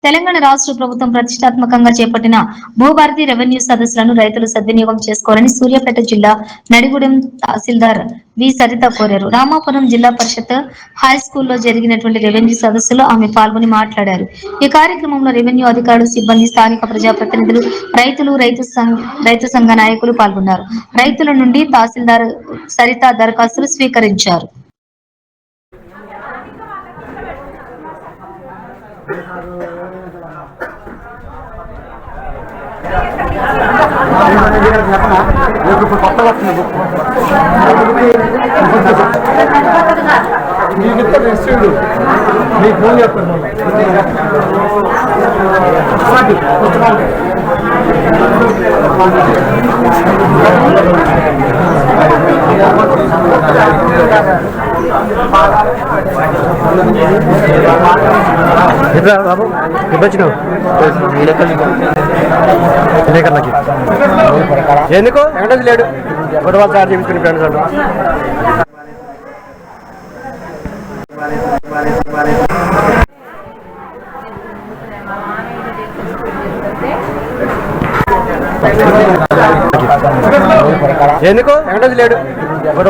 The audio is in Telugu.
తెలంగాణ రాష్ట్ర ప్రభుత్వం ప్రతిష్టాత్మకంగా చేపట్టిన భూభారతి రెవెన్యూ సదస్సులను రైతులు సద్వినియోగం చేసుకోవాలని సూర్యాపేట జిల్లా నడిగూడెం తహసీల్దార్ వి సరిత కోరారు. రామాపురం జిల్లా పరిషత్ హై స్కూల్లో జరిగినటువంటి రెవెన్యూ సదస్సులో ఆమె పాల్గొని మాట్లాడారు. ఈ కార్యక్రమంలో రెవెన్యూ అధికారులు, సిబ్బంది, స్థానిక ప్రజాప్రతినిధులు, రైతు సంఘ నాయకులు పాల్గొన్నారు. రైతుల నుండి తహసీల్దార్ సరిత దరఖాస్తులు స్వీకరించారు. బాబు ఇవ్వచ్చును ఎందుకు వెంకటేష్ లేడు గొడవ చార్జ్ చేయించుకుని ఫ్రెండ్స్ అంటూ ఎందుకు వెంకటేష్ లేడు గొడవ